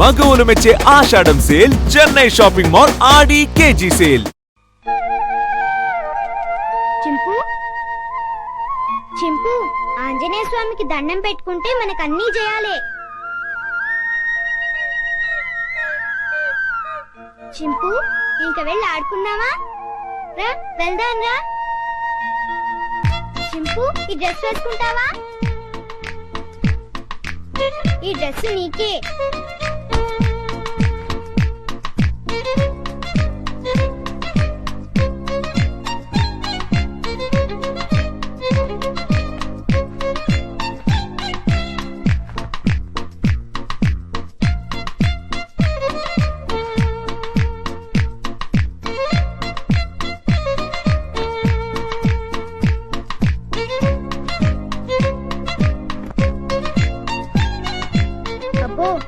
మగవులు మెచ్చే ఆషాఢం sale Chennai shopping mall ఆడి KG sale. చింపు చింపు Anjaneya స్వామికి దండం పెట్టుకుంటే మనకన్నీ చేయాలి. చింపు ఇంక వెళ్ళి ఆడుకున్నావా? రా వెళ్దాం రా. చింపు ఈ డ్రెస్ వేసుకుంటావా? ఈ డ్రెస్ నీకే.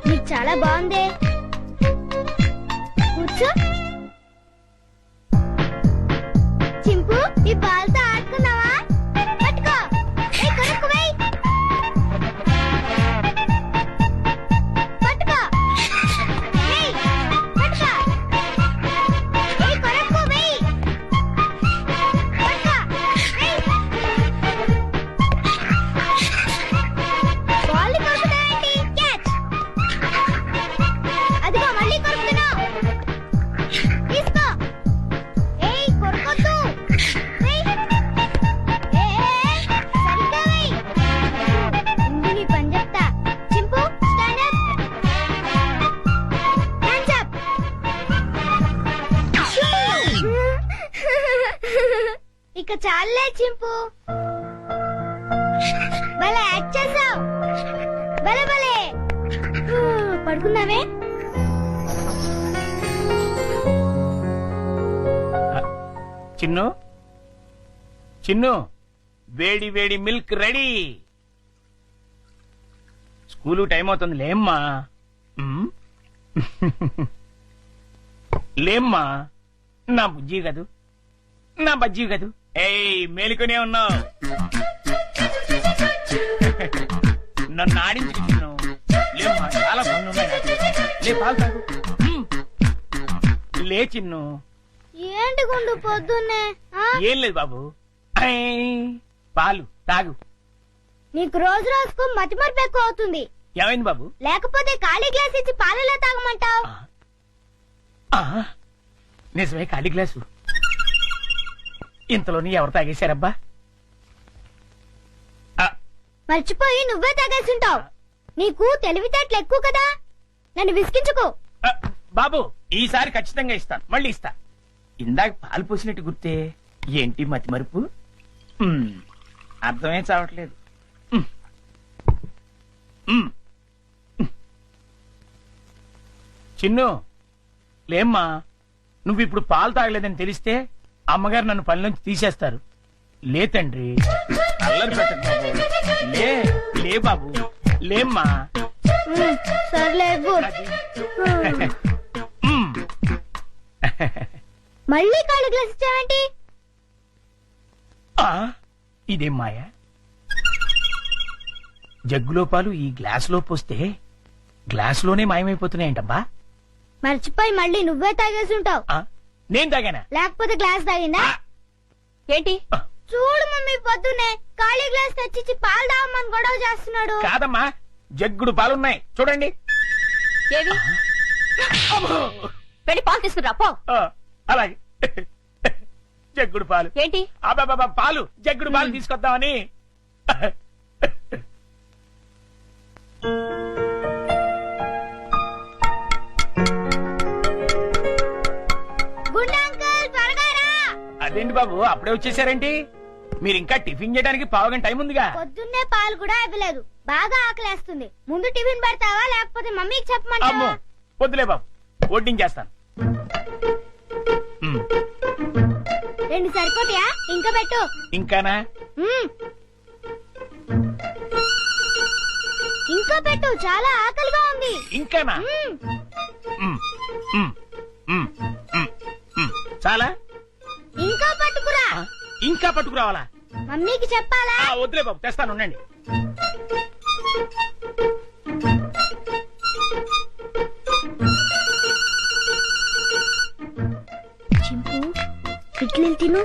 నీకు చాలా బాగుంది. కూర్చో. చింపు ఈ బాల్తో ఆడుకున్నావా? పట్టుకో. కొరకు వెయ్. పట్టుకో. వెయ్. పట్టుకో. కొరకు వెయ్. పట్టుకో. వెయ్. బాల్ కొరుకుతావేంటి? క్యాచ్. అదిగో మళ్ళీ కొరుకుతున్నావు. తీసుకో. ఏయ్ కొరకొద్దు. వెయ్. సరిగ్గా వెయ్. ముందు నీ పని చెప్తా. చింపు స్టాండ్ అప్. Hands up. ఇక చాలే చింపు. భలే యాక్ట్ చేసావు. భలే భలే. పడుకున్నావే? చిన్ను చిన్ను వేడి వేడి మిల్క్ రెడీ. స్కూలు టైం అవుతుంది లేమ్మా. లేమ్మా నా బుజ్జి కదూ, నా బజ్జీ కదూ. ఏయ్ మేలుకునే ఉన్నావు. నన్ను ఆడించుకు చిన్ను. లేమ్మా చాలా పనులు ఉన్నాయి నాకు. లే పాలు తాగు. లే చిన్ను. ఏంటి గుండు పొద్దున్నే? ఏం లేదు బాబు, పాలు తాగు. నీకు రోజు రోజుకు మతిమరుపు ఎక్కువ అవుతుంది. ఏమైంది బాబు? లేకపోతే ఖాళీ గ్లాస్ ఇచ్చి పాలలో తాగమంటావు. నిజమే ఖాళీ గ్లాసు. ఇంతలోని ఎవరు తాగేశారబ్బా? మర్చిపోయి నువ్వే తాగేసుంటావు. నీకు తెలివితేటలు ఎక్కువ కదా, నన్ను విసిగించుకో. బాబు ఈసారి ఖచ్చితంగా ఇస్తాను, మళ్ళీ ఇస్తా. ఇందాక పాలు పోసినట్టు గుర్తే. ఏంటి మతి మరుపు? అర్థమే చావట్లేదు. చిన్ను లేమ్మా, నువ్వు ఇప్పుడు పాలు తాగలేదని తెలిస్తే అమ్మగారు నన్ను పని నుంచి తీసేస్తారు. లే తండ్రి, అల్లరి పెట్టకు బాబు. లే లే బాబు, లేమ్మా. సర్లే. మళ్ళీ ఖాళీ గ్లాస్ ఇచ్చావేంటి? ఇదేం మాయా? జగ్గులో పాలు ఈ గ్లాసులో పోస్తే గ్లాసులోనే మాయమైపోతున్నాయంటబ్బా. మర్చిపోయి మళ్ళీ నువ్వే తాగేసుంటావు. నేను తాగానా? లేకపోతే గ్లాస్ తాగిందా? ఏంటి? చూడు మమ్మీ, పొద్దున్నే ఖాళీ గ్లాస్ తెచ్చిచ్చి పాలు తాగమని గొడవ చేస్తున్నాడు. కాదమ్మా, జగ్గుడు పాలున్నాయి చూడండి. ఏవి? వెళ్ళి పాలు తీసుకురా పో. అలాగే. జగ్గుడు పాలు ఏంటి? అబ్బాబా పాలు, జగ్గుడు పాలు తీసుకొద్దామని. అదేంటి బాబు అప్పుడే వచ్చేసారేంటి? మీరు ఇంకా టిఫిన్ చేయడానికి పావుగంట టైం ఉందిగా. పొద్దున్నే పాలు కూడా ఇవ్వలేదు. బాగా ఆకలేస్తుంది. ముందు టిఫిన్ పెడతావా లేకపోతే మమ్మీకి చెప్పమంటావా? వద్దులే బాబు, వడ్డించేస్తాను. రెండు సరిపోతాయా? ఇంకా పెట్టు. ఇంకానా? ఇంకా పెట్టు, చాలా ఆకలిగా ఉంది. ఇంకానా? చాలా? ఇంకా పట్టుకురా. ఇంకా పట్టుకురావాలా? మమ్మీకి చెప్పాలా? వద్దులే బాబు, తెస్తాను ఉండండి. తిను.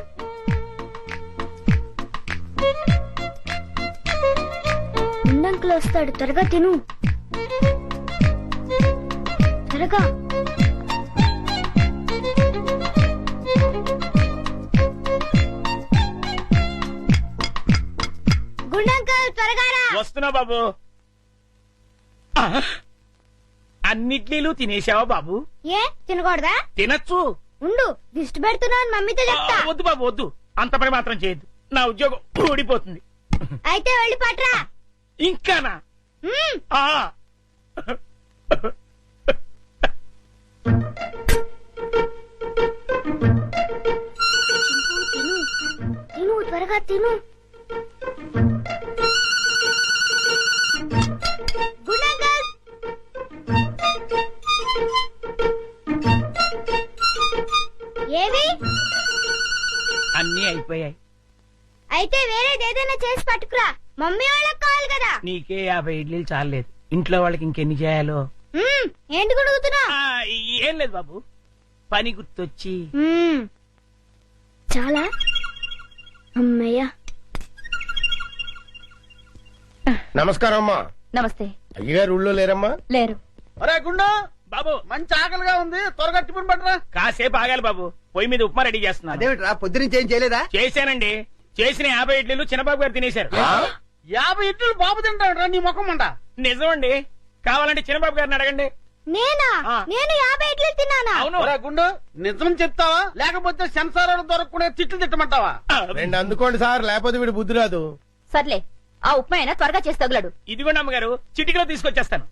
ఉండంకులు వస్తాడు, త్వరగా తిను. త్వరగా. గుండంకుల్ త్వరగా రా. వస్తున్నా బాబు. అన్నిట్లీలు తినేసావా బాబు? ఏ తినకూడదా? తినచ్చు. ఉండు, దిష్టి పెడుతున్నాను మమ్మీతో చెప్తా. వద్దు బాబు వద్దు, అంత పని మాత్రం చేయొద్దు. నా ఉద్యోగం ఊడిపోతుంది. అయితే వెళ్ళి పట్రా. ఇంకానా? మ్మ్. ఆ. తిను తిను, త్వరగా తిను. గుండంకుల్. ఏవి? అన్నీ అయిపోయాయి. అయితే వేరేది ఏదైనా చేసి పట్టుకురా, మమ్మీ వాళ్ళకి కావాలి కదా. నీకే 50 ఇడ్లీలు చాలేదు, ఇంట్లో వాళ్ళకి ఇంకెన్ని చేయాలో. మ్మ్. ఏంటి గుడుగుతున్నా? ఆ, ఏం లేదు బాబు, పని గుర్తొచ్చి. చాలా అమ్మయ్యా. నమస్కారం అమ్మా. నమస్తే. అయ్యగారు ఊళ్ళో లేరమ్మా? లేరు. ఒరే గుండు బాబు, మంచి ఆకలిగా ఉంది, త్వరగా టిఫిన్ పట్టరా. కాసేపు ఆగాలి బాబు, పొయ్యి మీద ఉప్మా రెడీ చేస్తున్నా. అదేమిట్రా పొద్దునుంచి ఏం చేయలేదా? చేశానండి. చేసిన 50 ఇడ్లీలు చిన్నబాబు గారు తినేశారు. 50 ఇడ్లీలు బాబు తింటాడు నీ ముఖం అంట. నిజమండి, కావాలంటే చిన్నబాబు గారిని అడగండి. నేనా? ఆ. నేను 50 ఇడ్లీలు తిన్నానా? అవును. గుండు నిజం చెప్తావా లేకపోతే సెన్సార్ దొరకకుండా తిట్లు తిట్టమంటావా? రెండు అందుకోండి సార్, లేకపోతే వీడు బుద్ధి రాదు. సర్లే, ఆ ఉప్మా అయినా త్వరగా చేసి తగులడు. ఇదిగోండి అమ్మగారు, చిటికలో తీసుకొచ్చేస్తాను.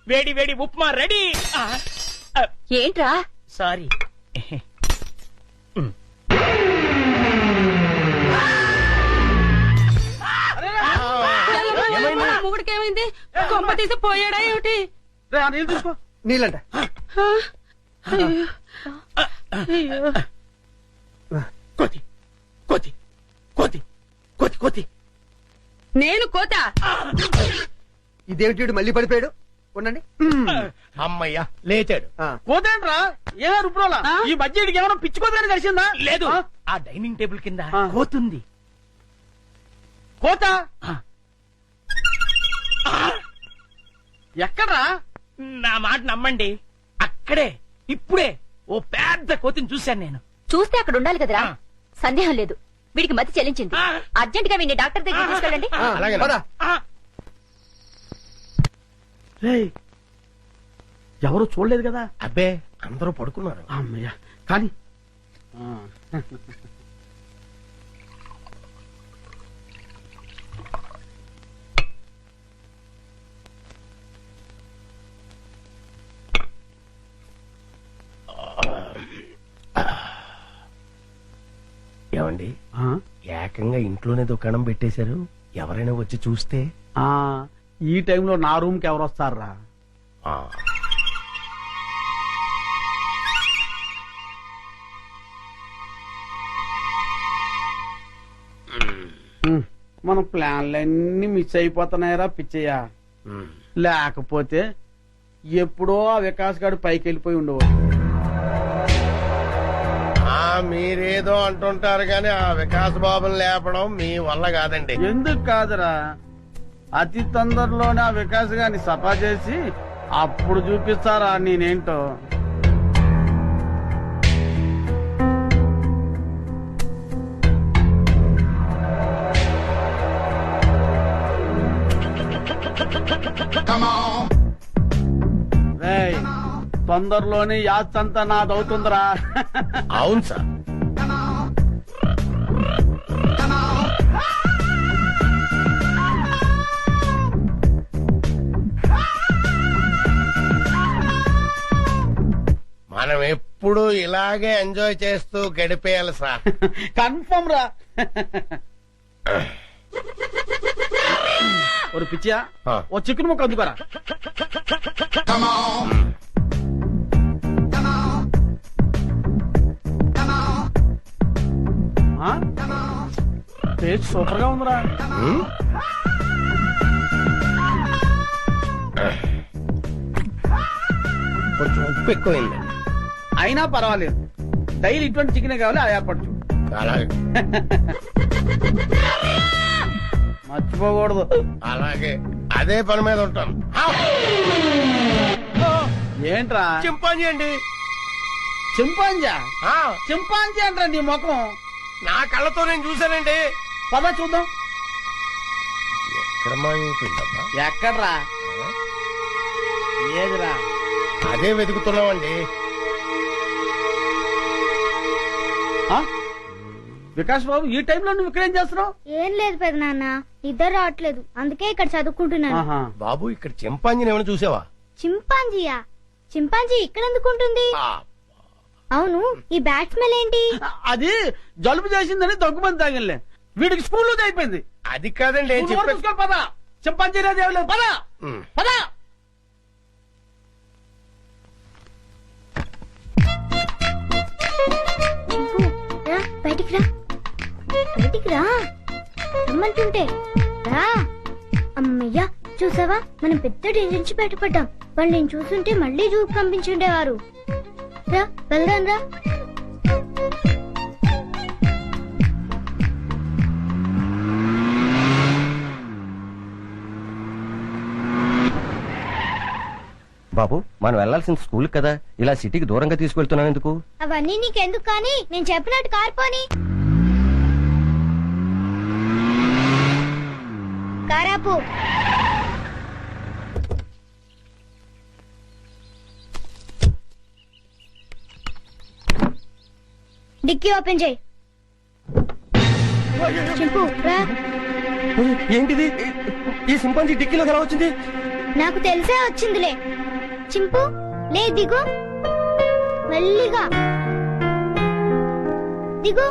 వేడి వేడి ఉప్మా రెడీ. ఏంట్రా? సారీ. మొగుడికేమైంది? కొంప తీసి పోయాడా ఏమిటి? రే, ఆ నీళ్ళు తీసుకో. నీళ్ళంట. కోతి కోతి కోతి కోతి కోతి. నేను కోత. ఇదేమిటి మళ్ళీ పడిపోయాడు? ఉండండి. అమ్మయ్యా లేచాడు. పోతేంట్రా ఏ రుబ్రోలా ఈ మధ్య ఇడికి ఏమైనా పిచ్చుకోదని తెలిసిందా? లేదు, ఆ? ఆ డైనింగ్ టేబుల్ కింద ఆ. కోతుంది. కోత ఆ. ఎక్కడ్రా? నా మాట నమ్మండి, అక్కడే ఇప్పుడే ఓ పెద్ద కోతిని చూశాను నేను. చూస్తే అక్కడ ఉండాలి కదరా. ఆ. సందేహం లేదు, వీడికి మతి చెల్లించింది. ఆ. అర్జెంట్ గా వీడిని డాక్టర్ దగ్గర తీసుకెళ్ళండి. అలాగే ఆ, రేయ్, ఎవరు చూడలేదు కదా? అబ్బే అందరూ పడుకున్నారు. అమ్మయ్యా కానీ ఏమండి, ఏకంగా ఇంట్లోనే దుకాణం పెట్టేశారు. ఎవరైనా వచ్చి చూస్తే? ఈ టైంలో నా రూమ్ కి ఎవరు వస్తారా? ఆ. మన ప్లాన్లన్నీ మిస్ అయిపోతున్నాయరా పిచ్చయ్యా. ఉమ్. లేకపోతే ఎప్పుడో ఆ వికాస్ గాడు పైకి వెళ్ళిపోయి ఉండేవాడు. మీరేదో అంటుంటారు కానీ ఆ వికాస్ బాబుని లేపడం మీ వల్ల కాదండి. ఎందుకు కాదురా, అతి తొందరలోనే ఆ వికాస్ గారిని సఫా చేసి అప్పుడు చూపిస్తారా నేనేంటో. రేయ్, తొందరలోనే యాత్రంతా నాదవుతుందిరా. అవును సార్. మనం ఎప్పుడు ఇలాగే ఎంజాయ్ చేస్తూ గడిపేయాలి సార్. కన్ఫర్మ్ రా. ఒక పిచ్చియా, ఆ. ఓ చికెన్ ముక్క అందుకోరా. టేస్ట్ సూపర్ గా ఉందిరా. ఉమ్. కొంచెం ఉప్పు ఎక్కువైంది. అయినా పర్వాలేదు, డైలీ ఇటువంటి చికెన్ కావాలి ఆ ఏర్పాటు చూడు. అలాగే మర్చిపోకూడదు. అలాగే అదే పని మీద ఉంటాను. ఏంట్రా చింపాంజీ అండి. చింపాంజా? ఆ, చింపాంజీ అంటారా నీ ముఖం? నా కళ్ళతో నేను చూశానండి. పద చూద్దాం. ఎక్కడ మాయమైపోయిందబ్బా? ఎక్కడ్రా? ఏదిరా? అదే వెతుకుతున్నామండి. ఆ? వికాస్ బాబు, ఈ టైంలో నువ్వు ఇక్కడేం చేస్తున్నావు? ఏం లేదు పెద్ద నాన్న, ఇద్దరు రావట్లేదు, అందుకే ఇక్కడ చదువుకుంటున్నాను. ఆహా. బాబు ఇక్కడ చింపాంజీని ఏమైనా చూసావా? చింపాంజీయా? చింపాంజీ ఇక్కడ ఎందుకుంటుంది? ఆ, అవును, ఈ బ్యాట్ స్మెల్ ఏంటి? అది జలుబు చేసిందని దగ్గుమంది తాగిలే. వీడికి స్కూల్లో అయిపోయింది. అది కాదండి నువ్వు నోరు చెప్పే. మూసుకో, పద. చింపాంజీ అనేది ఏం లేదు, పద ఉమ్. పద. చింపు, రా, బయటికి రా, బయటికి రా, రమ్మంటుంటే రా. అమ్మయ్యా, చూసావా, మనం పెద్ద డేంజర్ నుంచి బయటపడ్డాం. వాళ్ళు నేను చూస్తుంటే మళ్ళీ జూకు పంపించుండేవారు. రా, వెళ్దాం రా. బాబు, మనం వెళ్లాల్సిన స్కూల్ కదా, ఇలా సిటీకి దూరంగా తీసుకెళ్తున్నాను ఎందుకు? అవన్నీ నీకెందుకు కానీ, నేను చెప్పినట్టు కార్పోని. కారాపు. డిక్కీ ఓపెన్ చేయి. చింపు, రా. ఏంటిది? ఈ సింపాంజీ డిక్కీలోకి ఎలా వచ్చింది? నాకు తెలిసే వచ్చిందిలే. చింపు, లే, దిగు, మెల్లిగా దిగు.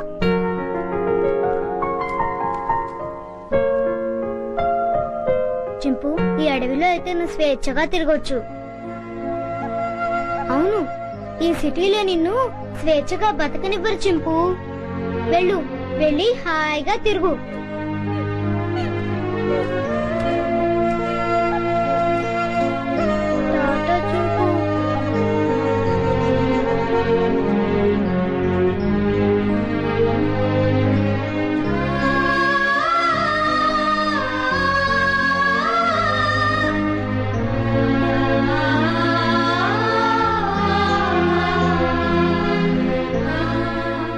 చింపు, ఈ అడవిలో అయితే నువ్వు స్వేచ్ఛగా తిరగొచ్చు. అవును, ఈ సిటీలో నిన్ను స్వేచ్ఛగా బతకనివ్వరు చింపు. వెళ్ళు, వెళ్ళి హాయిగా తిరుగు. టాటా చింపు.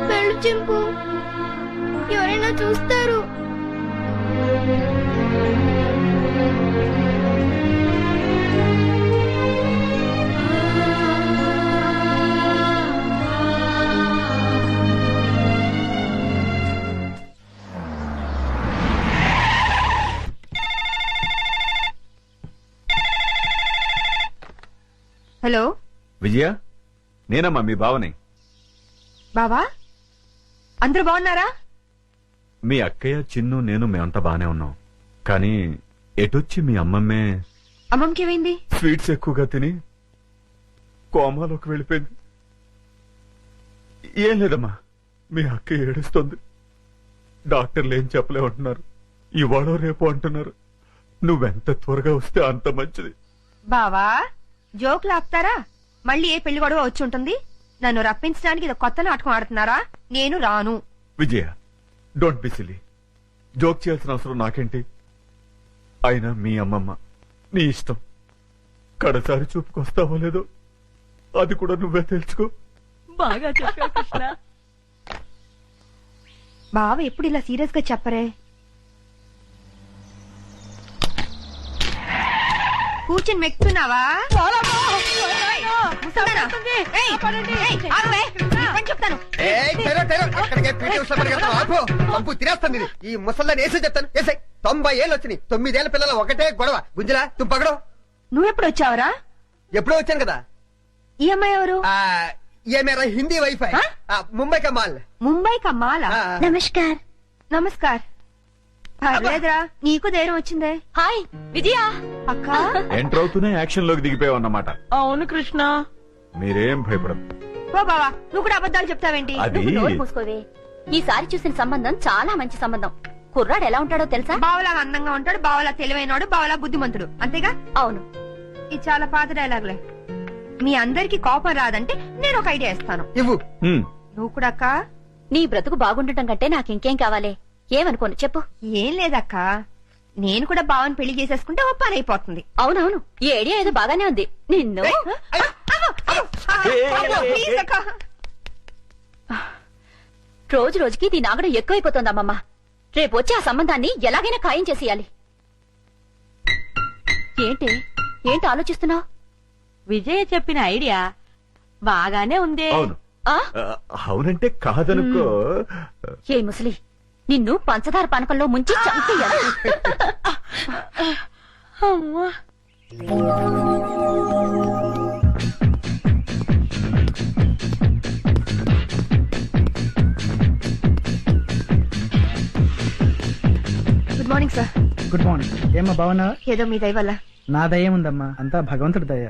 వెళ్ళు చింపు, ఎవరైనా చూస్తారు. హలో విజయ, నేనమ్మా మీ బావని. బావా, అందరూ బాగున్నారా? మీ అక్కయ్య, చిన్ను, నేను మేమంతా బానే ఉన్నాం. కానీ ఎటొచ్చి మీ అమ్మమ్మే అమ్మమ్మకి ఏమైంది? స్వీట్స్ ఎక్కువగా తిని కోమాలోకి వెళ్ళిపోయింది. ఏం లేదమ్మా, మీ అక్క ఏడుస్తుంది. డాక్టర్లు ఏం చెప్పలేమంటున్నారు. ఇవాళ రేపు అంటున్నారు. నువ్వెంత త్వరగా వస్తే అంత మంచిది. బావా, జోకులు ఆపుతారా? మళ్ళీ ఏ పెళ్లి గొడవ వచ్చి ఉంటుంది. నన్ను రప్పించడానికి ఇది కొత్త నాటకం ఆడుతున్నారా? నేను రాను. విజయ, డోంట్ బి సిలీ. జోక్ చేయాల్సిన అవసరం నాకేంటి? అయినా మీ అమ్మమ్మ, నీ ఇష్టం. కడసారి చూపుకొస్తావో లేదో అది కూడా నువ్వే తెలుసుకో. బాగా చెప్పావు కృష్ణ. బావ ఎప్పుడు ఇలా సీరియస్ గా చెప్పరే. కూర్చొని మెక్కుతున్నావా? చెప్తాను. తినేస్తుంది ఈ ముసల్దాన్ని వేసి చెప్తాను. వేసాయి 90 ఏళ్ళు వచ్చినాయి. 9 ఏళ్ల పిల్లల ఒకటే గొడవ. గుంజలా తుంపగడం. నువ్వెప్పుడు వచ్చావరా? ఎప్పుడో వచ్చాను కదా. ఈ అమ్మాయి ఎవరు? ये मेरा हिंदी वाईफाई मुंबई का माल. ముంబై కమ్మాలా? నమస్కార్. నమస్కార్. పర్లేదురా, నీకు ధైర్యం వచ్చిందే. హాయ్ విజయ అక్క. ఎంటర్ అవుతూనే యాక్షన్ లోకి దిగిపోయావు అన్నమాట. అవును కృష్ణ. మీరేం భయపడదు. ఓ బావా, నువ్వు కూడా అబద్ధాలు చెప్తావేంటి? అది మూసుకోవే. ఈసారి చూసిన సంబంధం చాలా మంచి సంబంధం. కుర్రాడు ఎలా ఉంటాడో తెలుసా? బావలా అందంగా ఉంటాడు, బావలా తెలివైనడు, బావలా బుద్ధిమంతుడు. అంతేగా? అవును. ఇది చాలా పాత డైలాగులే. మీ అందరికి కోపం రాదంటే నేను ఒక ఐడియా ఇస్తాను. ఇవ్వు. నువ్వు కూడా అక్క. నీ బ్రతుకు బాగుండటం కంటే నాకింకేం కావాలే? ఏమనుకోను చెప్పు. ఏం లేదక్క, నేను కూడా బావని పెళ్లి చేసేసుకుంటే ఓ పని అయిపోతుంది. అవునవును, ఈ ఐడియా ఏదో బాగానే ఉంది. నిన్ను ప్లీజ్ అక్క. రోజు రోజుకి దీని ఆగడం ఎక్కువైపోతోందమ్మమ్మ. రేపు వచ్చి ఆ సంబంధాన్ని ఎలాగైనా ఖాయం చేసేయాలి. ఏంటి ఆలోచిస్తున్నావు? విజయ చెప్పిన ఐడియా బాగానే ఉందే. అవును. అవునంటే కాదనుకో. ఏ ముసలి, నిన్ను పంచదార పానకంలో ముంచి చంపేయాలి. అమ్మా, good morning sir. Good morning. ఏమ్మా బాగున్నావా? ఏదో మీ దయ వల్ల. నా దయ ఉందమ్మా, అంతా భగవంతుడి దయ.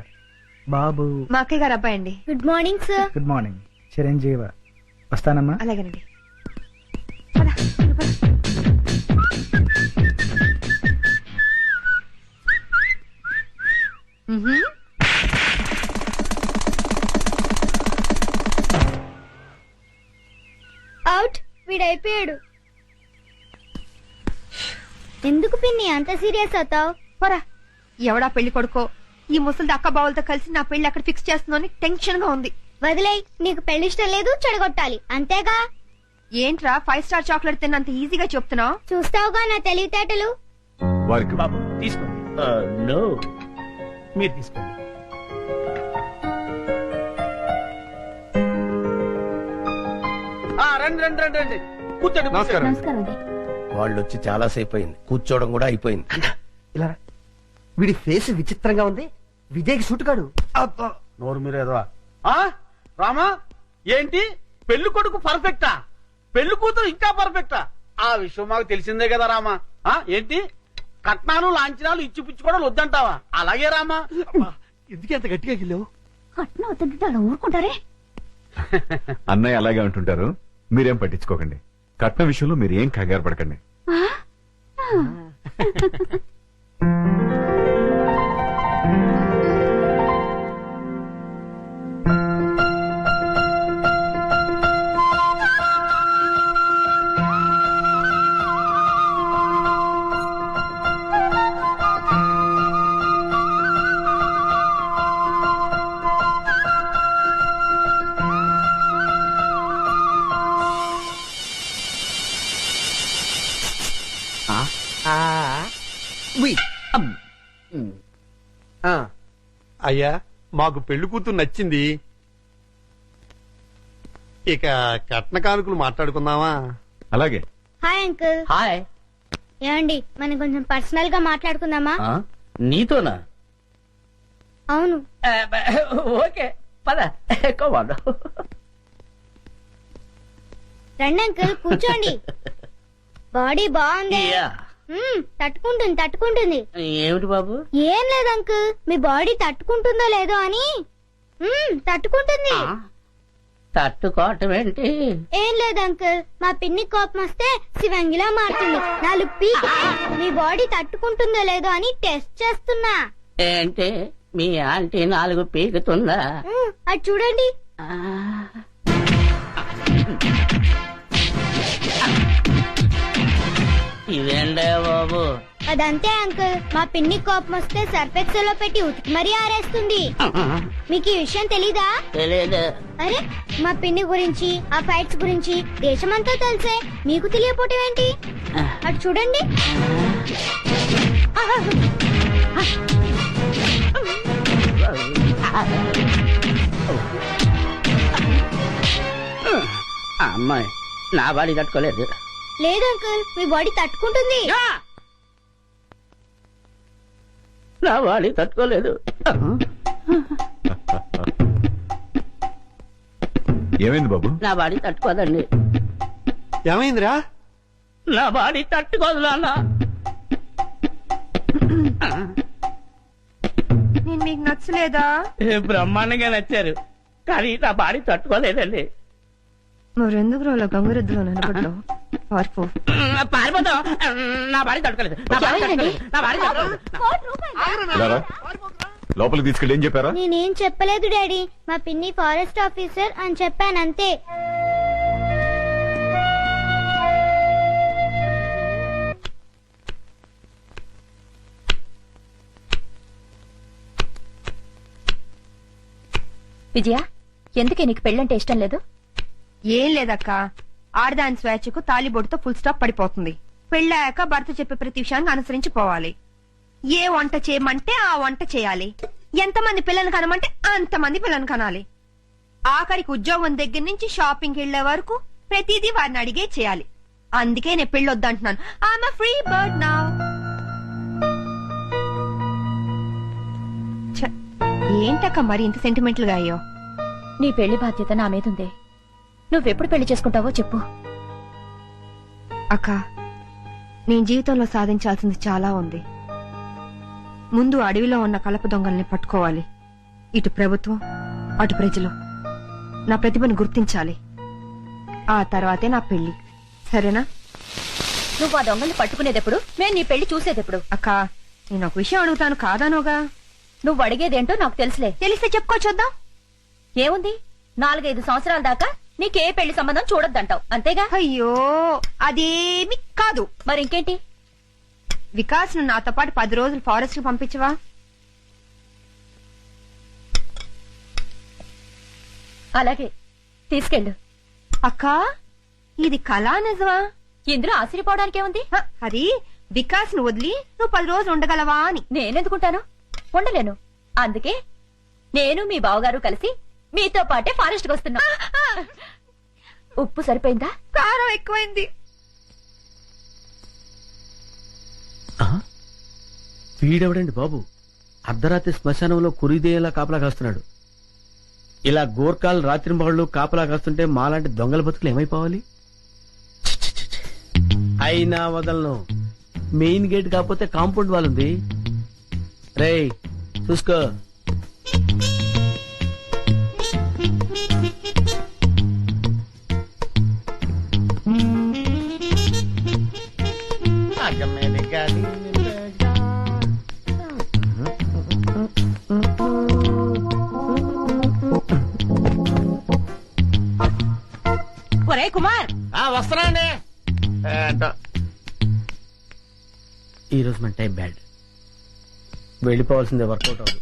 బాబు మా అక్కయ్య గారు అబ్బాయి అండి. Good morning sir. Good morning. చిరంజీవ. వస్తానమ్మా. అలాగేనండి. అవుట్, వీడైపోయాడు. ఎందుకు పిన్ని అంత సీరియస్ అవుతావు? పోరా, ఎవడా పెళ్లి కొడుకో ఈ ముసలి అక్క బావులతో కలిసి నా పెళ్లి అక్కడ ఫిక్స్ చేస్తుందని టెన్షన్ గా ఉంది. వదిలేయ్, నీకు పెళ్లి ఇష్టం లేదు, చెడగొట్టాలి అంతేగా. ఏంట్రా 5 స్టార్ చాక్లెట్ తిన్నంత ఈజీగా చెప్తున్నావు? చూస్తావుగా నా తెలివితేటలు. వారికి బాబు తీసుకోండి. నో, మీరు తీసుకోండి. రండి రండి రండి రండి, కూర్చోండి. నమస్కారం. నమస్కారం అండి. వాళ్ళు వచ్చి చాలా సేపు అయింది, కూర్చోవడం కూడా అయిపోయింది. ఇలా రా. వీడి ఫేస్ విచిత్రంగా ఉంది. విజయ్కి సూటుగాడు. అబ్బా, నోరు మీరేదో. రామా, ఏంటి పెళ్లి కొడుకు పర్ఫెక్టా, పెళ్లి కూతురు ఇంకా పర్ఫెక్టా? ఆ విషయం మాకు తెలిసిందే కదా రామా. ఏంటి కట్నాలు లాంఛనాలు ఇచ్చి పుచ్చుకోవడం వద్దంటావా? అలాగే రామా. ఎందుకు ఎంత గట్టిగా గిల్లావు? కట్నం వద్దంటే అలా ఊరుకుంటారే? అన్నయ్య అలాగే అంటుంటారు, మీరేం పట్టించుకోకండి. కట్నం విషయంలో మీరు ఏం కంగారు పడకండి. అయ్యా, మాకు పెళ్లి కూతురు నచ్చింది. ఇక కట్న కానుకలు మాట్లాడుకుందామా? అలాగే. Hi uncle. హాయ్. ఏమండి, మనం కొంచెం పర్సనల్ గా మాట్లాడుకుందామా? నీతోనా? అవును. ఓకే, పద. రండి అంకుల్, కూర్చోండి. బాడీ బాగుంది. తట్టుకుంటుంది తట్టుకుంటుంది. ఏమిటి బాబు? ఏం లేదు అంకుల్, మీ బాడీ తట్టుకుంటుందో లేదో అని. తట్టుకుంటుంది. తట్టుకోవటం ఏంటి? ఏం లేదు అంకుల్, మా పిన్ని కోపం వస్తే శివంగిలా మారుతుంది. 4 పీక్. మీ బాడీ తట్టుకుంటుందో లేదో అని టెస్ట్ చేస్తున్నా. ఏంటి మీ ఆంటీ 4 పీకుతుందా? అది చూడండి. ఇదేంటే బాబు? అదంతే అంకుల్, మా పిన్ని కోపం వస్తే సర్ఫెక్సల్ లో పెట్టి ఉతికి మరీ ఆరేస్తుంది. మీకు ఈ విషయం తెలీదా? తెలియదు. అరే, మా పిన్ని గురించి ఆ ఫైట్స్ గురించి దేశమంతా తెలిసే మీకు తెలియపోవటం ఏంటి? అటు చూడండి. అమ్మాయి నా బాడీ తట్టుకోలేదు. లేదు అంకుల్, మీ బాడీ తట్టుకుంటుంది. నా బాడీ తట్టుకోలేదు. ఏమైంది బాబు? నా బాడీ తట్టుకోదండి. ఏమైందిరా? నా బాడీ తట్టుకోదు నాన్న. నేను మీకు నచ్చలేదా? బ్రహ్మాండంగా నచ్చారు, కానీ నా బాడీ తట్టుకోలేదండి. మరెందుకు రోలో గంగురెద్దులో నిలబడ్డావు? పారిపోతాం. నా బాడీ తట్టుకోలేదు. నా బాడీ తట్టుకోలేదు. నా బాడీ తట్టుకోలేదు. ఇలా రా. లోపలికి తీసుకెళ్ళి ఏం చెప్పారా? నేనేం చెప్పలేదు డాడీ, మా పిన్ని ఫారెస్ట్ ఆఫీసర్ అని చెప్పాను అంతే. విజయ ఎందుకే నీకు పెళ్ళంటే ఇష్టం లేదు? ఏం లేదక్క, ఆడదాని స్వేచ్ఛకు తాలిబొడితో ఫుల్ స్టాప్ పడిపోతుంది. పెళ్ళాక భర్త చెప్పే ప్రతి విషయాన్ని అనుసరించి పోవాలి. ఏ వంట చేయమంటే ఆ వంట చేయాలి. ఎంతమంది పిల్లల్ని కనమంటే అంతమంది పిల్లల్ని కనాలి. ఆఖరికి ఉద్యోగం దగ్గర నుంచి షాపింగ్కి వెళ్లే వరకు ప్రతిదీ వారిని అడిగే చేయాలి. అందుకే నేను పెళ్ళొద్దంటున్నాను. I am free bird now. ఏంటక్క మరి ఇంత సెంటిమెంటల్ గా అయ్యో? నీ పెళ్లి బాధ్యత నా మీదుందే. నువ్వెప్పుడు పెళ్లి చేసుకుంటావో చెప్పు. అక్క, నేను జీవితంలో సాధించాల్సింది చాలా ఉంది. ముందు అడవిలో ఉన్న కలప దొంగల్ని పట్టుకోవాలి. ఇటు ప్రభుత్వం అటు ప్రజలు నా ప్రతిభను గుర్తించాలి. ఆ తర్వాతే నా పెళ్లి. సరేనా? నువ్వు ఆ దొంగల్ని పట్టుకునేదెప్పుడు, నేను నీ పెళ్లి చూసేదెప్పుడు? అక్క, నేను ఒక విషయం అడుగుతాను, కాదానోగా? నువ్వు అడిగేదేంటో నాకు తెలుసులే. తెలిస్తే చెప్పుకో చూద్దాం. ఏముంది, 4-5 సంవత్సరాల దాకా నీకే పెళ్లి సంబంధం చూడొద్దంటావు, అంతేగా? అయ్యో, అదేమి కాదు. మరి ఇంకేంటి? వికాస్ ను నాతో పాటు 10 రోజులు ఫారెస్ట్ కి పంపించవా? అలాగే, తీసుకెళ్ళు. అక్క, ఇది కళా నిజమా? ఇందులో ఆశ్చర్యపోవడానికే ఉంది. అది వికాస్ ను వదిలి నువ్వు 10 రోజులు ఉండగలవా అని. నేనెందుకుంటాను, ఉండలేను. అందుకే నేను మీ బావగారు కలిసి మీతో పాటే ఫారెస్ట్ కి వస్తున్నా. ఉప్పు సరిపోయిందా? కారం ఎక్కువైంది. వీడెవడండి బాబు, అర్ధరాత్రి శ్మశానంలో కురిదేలా కాపలా కాస్తున్నాడు. ఇలా గోర్ఖాలు రాత్రింబళ్ళు కాపలా కాస్తుంటే మాలాంటి దొంగల బతుకులు ఏమైపోవాలి? అయినా వదలను. మెయిన్ గేట్ కాకపోతే కాంపౌండ్ వాల్ ఉంది. రేయ్ చూసుకో. ఒరే కుమార్, వస్తున్నాండి. ఈ రోజు మన టైం బ్యాడ్. వెళ్ళిపోవాల్సిందే, వర్కౌట్ అవ్వదు.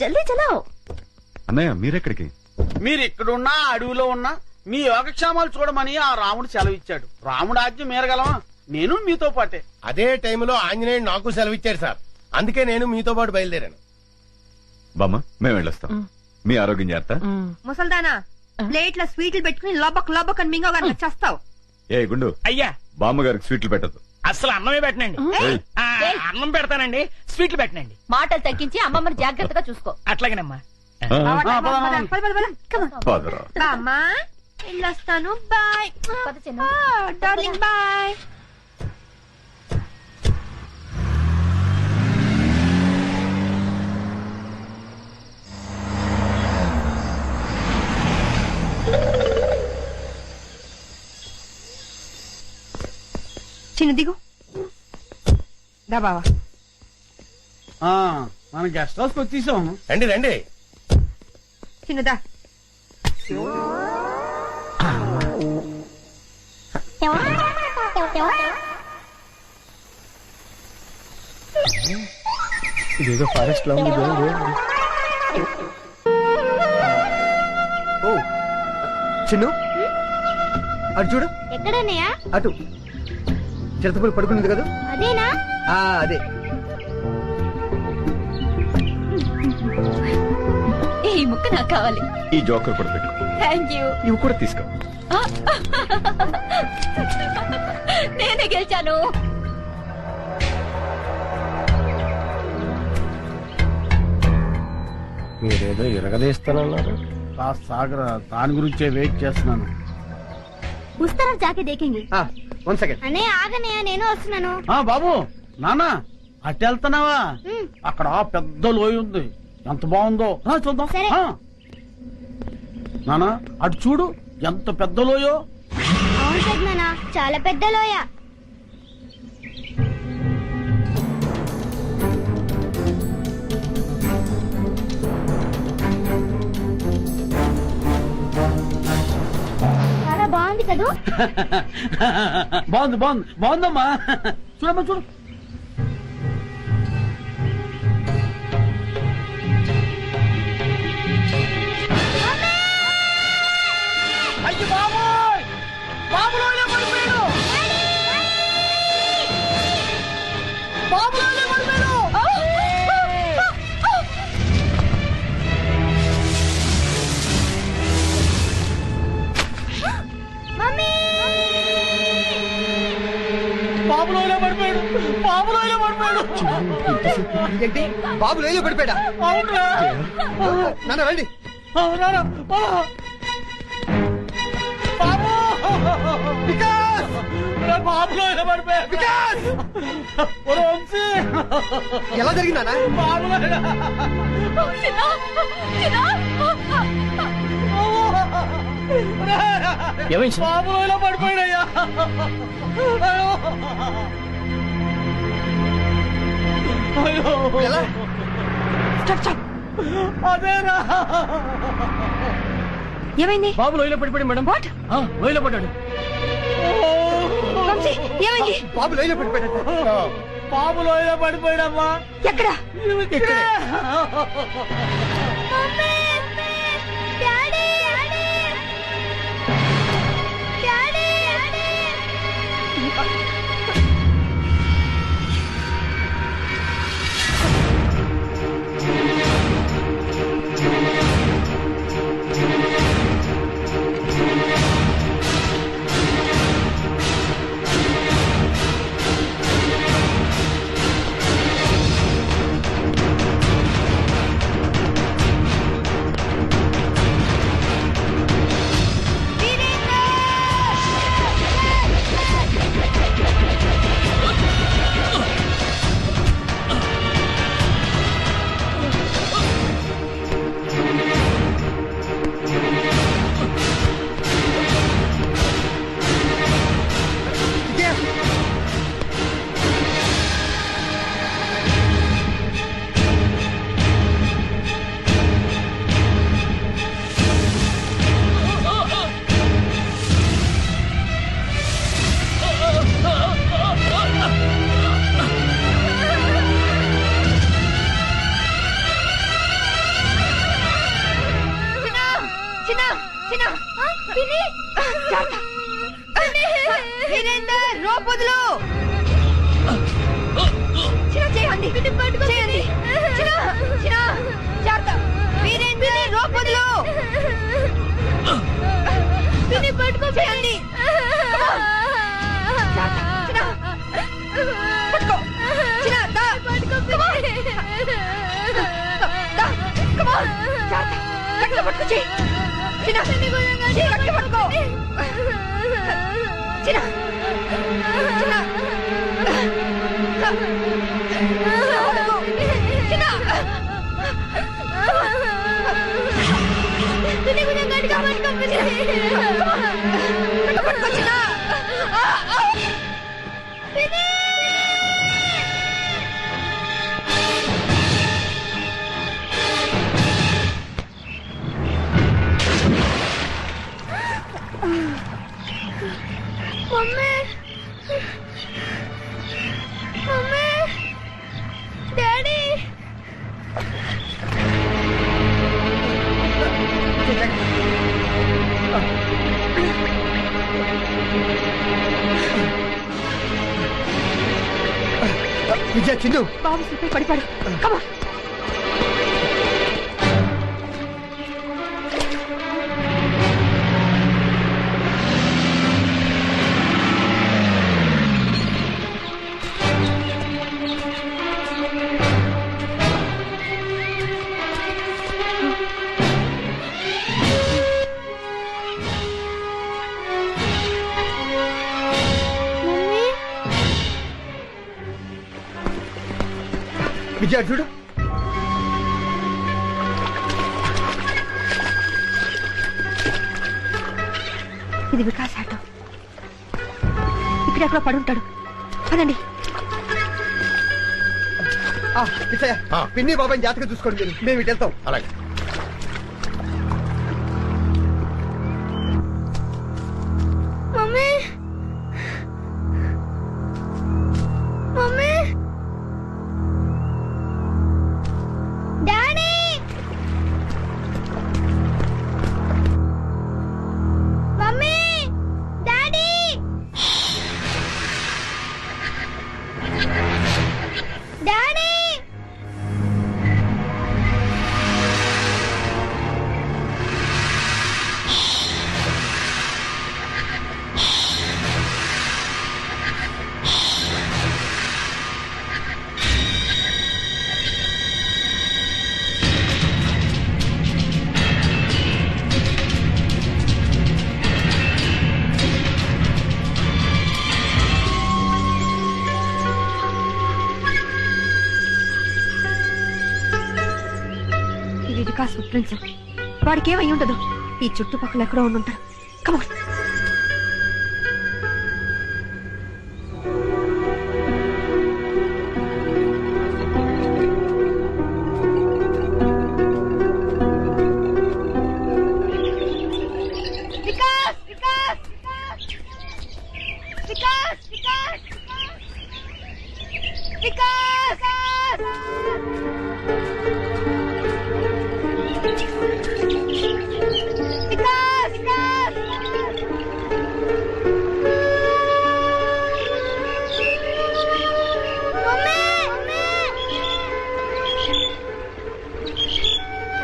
జల్దీ చలో. అన్నయ్య మీరెక్కడికి? మీరు ఇక్కడున్నా అడవిలో ఉన్నా మీ యోగక్షేమాలు చూడమని ఆ రాముడు సెలవిచ్చాడు. రాముడు ఆజ్ఞ మేరగలమా? నేను మీతో పాటే. అదే టైంలో ఆంజనేయుడు నాకు సెలవిచ్చాడు సార్. అందుకే నేను మీతో పాటు బయలుదేరాను. బామ్మ మేము వెళ్ళొస్తాం. మీ ఆరోగ్యం జాగ్రత్త. ముసల్దానా, ప్లేట్ల స్వీట్లు పెట్టుకుని లోబక్ లోబక్ అని మింగోగారు చేస్తావు. ఏ గుండు, అయ్యా, బామ్మగారికి స్వీట్లు పెట్టద్దు. అసలు అన్నమే పెట్టనండి. ఏయ్. అన్నం పెడతానండి, స్వీట్లు పెట్టనండి. మాటలు తగ్గించి అమ్మమ్మని జాగ్రత్తగా చూసుకో. అట్లాగేనమ్మా. పదరా. బామ్మా, వెళ్ళొస్తాను. బాయ్ పద చిన్న. Darling, bye. చిన్న దిగు. దా బావా. మన గెస్ట్ హౌస్ కి వచ్చేసాం. రండి రండి. చిన్నదా. ఇదేదో ఫారెస్ట్ లో ఉంది. ఓ చిన్ను, అటు చూడు. ఎక్కడన్నయ్యా? అటు చిరతపులు పడుకున్నది కదా, అదేనా? అదే. ఈ ముక్క నాకు కావాలి. ఈ జోకర్ కూడా పెట్టు. Thank you. ఇవి కూడా తీసుకో. నేనే గెలిచాను. మీరేదో ఇరగదీస్తానన్నారు. కాస్త సాగరా, దాని గురించే వెయిట్ చేస్తున్నాను. ఉస్తారా జాకే దేखेंगे. 1 సెకండ్. అన్నయ్య ఆగన్నయ్య, నేను వస్తున్నాను. బాబు, నానా అటు వెళ్తున్నావా? అక్కడ పెద్ద లోయ ఉంది, ఎంత బాగుందో. చూద్దాం. సరే. నానా అటు చూడు, ఎంత పెద్ద లోయో. అవును పెద్దనాన్న, చాలా పెద్ద లోయ. కదూ బాగుంది బాగుంది బాగుందమ్మా చూడమ్మా చూడు. అయ్యి బాబోయ్ బాబులోనే పడిపోయాడు బాబులోనే పడిపోయాడు. మమ్మీ బాబులోనే పడిపోయాడు బాబులోనే పడిపోయాడు. ఏంటి బాబు లేదో పడిపోయాడా? అవునరా నాన్న రండి. అవునారా బాబు వికాస్ బాబులోనే పడిపోయాడు. వికాస్ ఒరే వంశీ ఎలా జరిగింది నాన్న? బాబులోనే ఏమైంది సార్? బాబులోనే పడిపోయాడయ్యా. అయ్యో ఎలా? అదేరా ఏమైంది బాబు లోయలో పడిపోయాడు మేడం. వాట్ లోయలో పడ్డాడు. వంశీ ఏమైంది బాబు లేదో పడిపోయాడు. బాబులోనే పడిపోయాడమ్మా. ఎక్కడ ఇక్కడే. డాడీ డాడీ వీరేందర్ రోపొదులు చిన్న చేయండి చేయండి చిన్న చిన్న జాగ్రత్త వీరేందర్ రోపొదులు పట్టుకో చేయండి పట్టుకో చిన్న దా పట్టుకో జాగ్రత్త పట్టుకో చేయి చిన్న గట్టి పట్టుకో చిన్న చిన్న చిన్న కొంచెం గట్టిగా పట్టుకో పట్టుకో చిన్న మమ్మీ మమ్మీ డాడీ విజయ చిన్ను బాబు స్లిప్ పడిపాడు కమా విజయ చూడు ఇది వికాస్ ఆటో ఇక్కడెక్కడ పడుంటాడు పదండి విజయ పిన్ని బాబాయ్ జాతకం చూసుకోండి మీరు మేము ఇటు వెళ్తాం. అలాగే ఇవి వికాస్ ఫుట్ ప్రింట్స్. వాడికి ఏమై ఉండదు. ఈ చుట్టుపక్కల ఎక్కడో ఉండుంటారు. Come on. Vikas Vikas Vikas Vikas Vikas Vikas Vikas mummy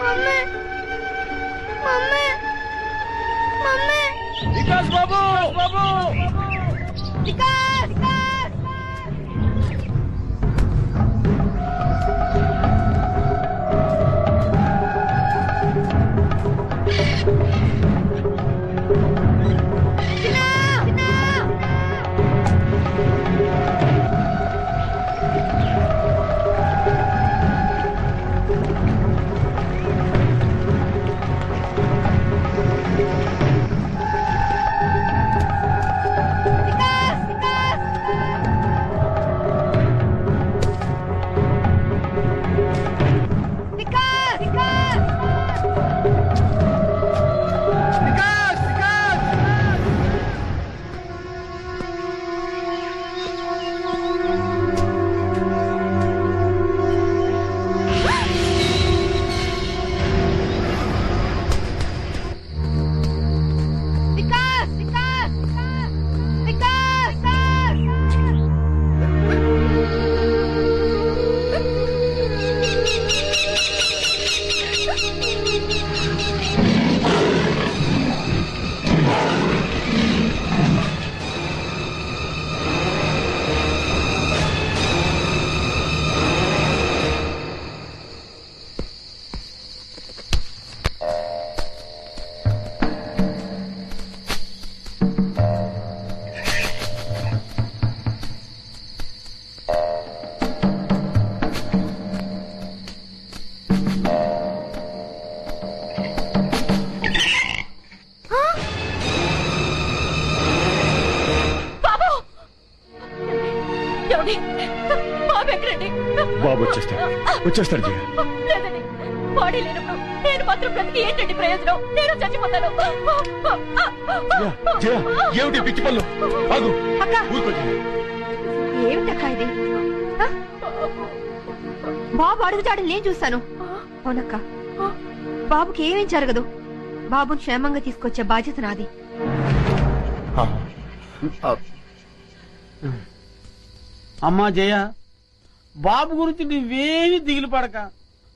mummy mummy mummy Vikas బాబు బాబు వికాస్ వికాస్ బాబు వచ్చేస్తాడు జయ. బాడీ లేనప్పుడు నేను మాత్రం బ్రతికి ఏంటండి ప్రయోజనం? నేను చచ్చిపోతాను. జయ, ఏమిటి పిచ్చి పళ్ళు? ఆగు. అక్క ఊరుకో జయ. ఏమిటక్క ఇది? ఆ? బాబు అడుగుతాడని నేను చూస్తాను. అవునక్క, బాబుకి ఏమేం జరగదు. బాబుని క్షేమంగా తీసుకొచ్చే బాధ్యత నాది. అమ్మా జయ, బాబు గురించి నువ్వేమీ దిగులు పడక.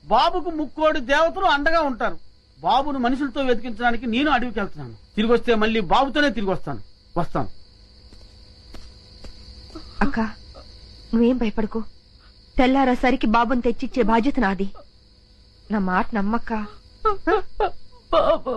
బాబుకు ముక్కోడి దేవతలు అండగా ఉంటారు. బాబును మనుషులతో వెతికించడానికి నేను అడవికి వెళ్తున్నాను. తిరిగి వస్తే మళ్ళీ బాబుతోనే తిరిగి వస్తాను. అక్క, నువ్వేం భయపడకు. తెల్లారేసరికి బాబుని తెచ్చిచ్చే బాధ్యత నాది. నా మాట నమ్మక్క. బాబు